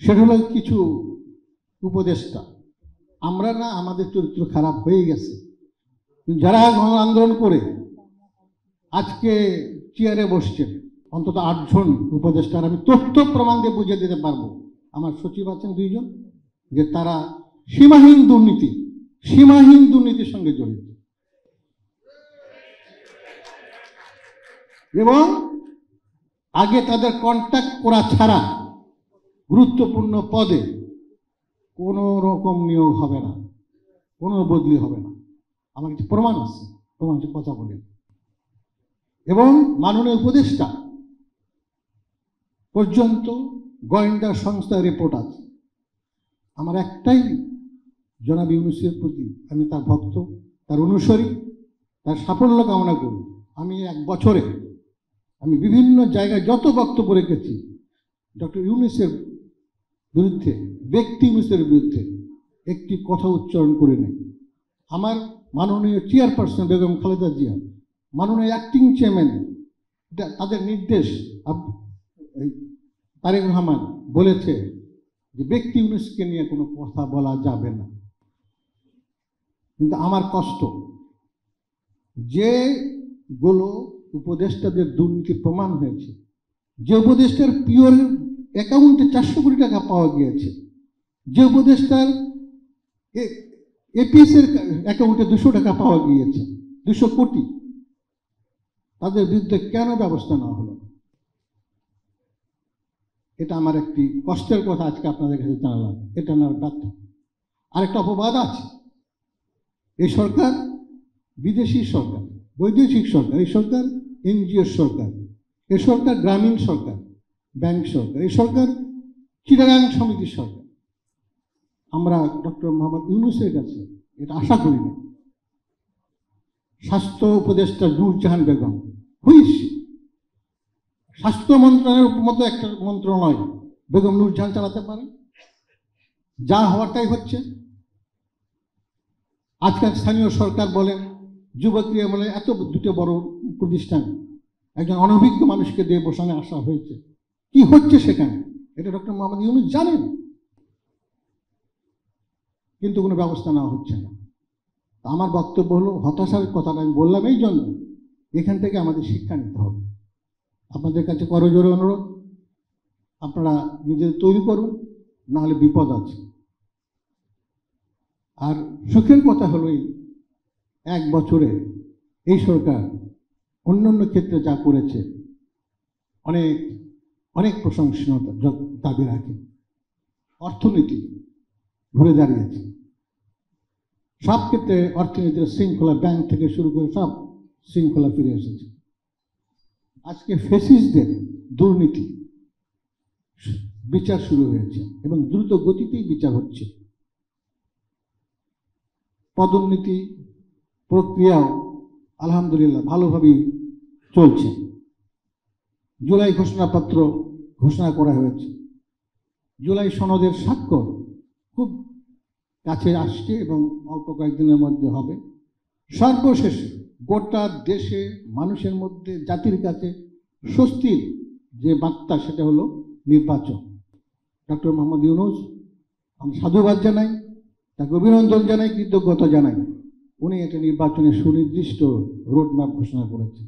সেটা হলো কিছু উপদেষ্টা। আমরা না, আমাদের চরিত্র খারাপ হয়ে গেছে। যারা গণ আন্দোলন করে আজকে চেয়ারে বসছেন, অন্তত 8 জন উপদেষ্টার আমি তথ্য প্রমাণ দিয়ে বুঝিয়ে দিতে পারবো, আমার সচিব আছেন 2 জন, যে তারা সীমাহীন দুর্নীতির সঙ্গে জড়িত। এবং আগে তাদের কন্ট্যাক্ট করা ছাড়া গুরুত্বপূর্ণ পদে কোনো রকম নিয়োগ হবে না, কোনো বদলি হবে না। আমার কিছু প্রমাণ আছে, প্রমাণ কথা বলেন। এবং মাননীয় উপদেষ্টা পর্যন্ত গোয়েন্দা সংস্থার রিপোর্ট আছে। আমার একটাই জনাব ইউনূসের প্রতি, আমি তার ভক্ত, তার অনুসারী, তার সাফল্য কামনা করি। আমি 1 বছরে আমি বিভিন্ন জায়গায় যত বক্তব্য রেখেছি, ডক্টর ইউনূসের বিরুদ্ধে, ব্যক্তি ইউনূসের বিরুদ্ধে একটি কথা উচ্চারণ করে নেই। আমার মাননীয় চেয়ারপারসন বেগম খালেদা জিয়া, মাননীয় অ্যাক্টিং চেয়ারম্যান, তাদের নির্দেশ তারেক রহমান বলেছে যে ব্যক্তি ইউনূসকে নিয়ে কোনো কথা বলা যাবে না। কিন্তু আমার কষ্ট, যেগুলো উপদেষ্টাদের দুর্নীতির প্রমাণ হয়েছে, যে উপদেষ্টার পিওর অ্যাকাউন্টে 400 কোটি টাকা পাওয়া গিয়েছে, যে উপদেষ্টার এপিএসের অ্যাকাউন্টে 200 টাকা পাওয়া গিয়েছে, 200 কোটি, তাদের বিরুদ্ধে কেন ব্যবস্থা নেওয়া হলো না? এটা আমার একটি কষ্টের কথা আজকে আপনাদের কাছে জানালাম। এটা আমার ব্যর্থ। আরেকটা অপবাদ আছে, এই সরকার বিদেশি সরকার, বৈদেশিক সরকার, এই সরকার এনজিও সরকার, এই সরকার গ্রামীণ সরকার, ব্যাংক সরকার, এই সরকার চিটাগাং সমিতির সরকার। আমরা ডক্টর মোহাম্মদ ইউনূসের কাছে এটা আশা করি না। স্বাস্থ্য উপদেষ্টা নূরজাহান বেগম, স্বাস্থ্য মন্ত্রণালয়ের মতো একটা মন্ত্রণালয় বেগম নূরজাহান চালাতে পারে? যা হওয়াটাই হচ্ছে। আজকাল স্থানীয় সরকার বলেন, যুবক্রিয়া বলে, এত দুটো বড় প্রতিষ্ঠান একজন অনভিজ্ঞ মানুষকে দিয়ে বসানো আসা হয়েছে। কি হচ্ছে সেখানে এটা ডক্টর মোহাম্মদ ইউনূস জানেন, কিন্তু কোনো ব্যবস্থা নেওয়া হচ্ছে না। আমার বক্তব্য হলো, হতাশার কথাটা আমি বললাম এই জন্য, এখান থেকে আমাদের শিক্ষা নিতে হবে। আপনাদের কাছে করজোরে অনুরোধ, আপনারা নিজেদের তৈরি করুন, নাহলে বিপদ আছে। আর সুখের কথা হলো, 1 বছরে এই সরকার অন্যান্য ক্ষেত্রে যা করেছে অনেক অনেক প্রশংসনীয় দাবি রাখে। অর্থনীতি ঘুরে দাঁড়িয়েছে, সব ক্ষেত্রে অর্থনীতির শৃঙ্খলা, ব্যাংক থেকে শুরু করে সব শৃঙ্খলা ফিরে এসেছে। আজকে ফ্যাসিস্টদের দুর্নীতি বিচার শুরু হয়েছে এবং দ্রুত গতিতেই বিচার হচ্ছে। পদোন্নতি প্রক্রিয়াও আলহামদুলিল্লাহ ভালোভাবেই চলছে। জুলাই ঘোষণাপত্র ঘোষণা করা হয়েছে, জুলাই সনদের স্বাক্ষর খুব কাছে আসছে এবং অল্প কয়েকদিনের মধ্যে হবে। সর্বশেষ গোটা দেশে মানুষের মধ্যে, জাতির কাছে স্বস্তির যে বার্তা, সেটা হলো নির্বাচন। ডক্টর মোহাম্মদ ইউনূস, আমি সাধুবাদ জানাই, তাকে অভিনন্দন জানাই, কৃতজ্ঞতা জানাই। উনি একটা নির্বাচনের সুনির্দিষ্ট রোডম্যাপ ঘোষণা করেছেন।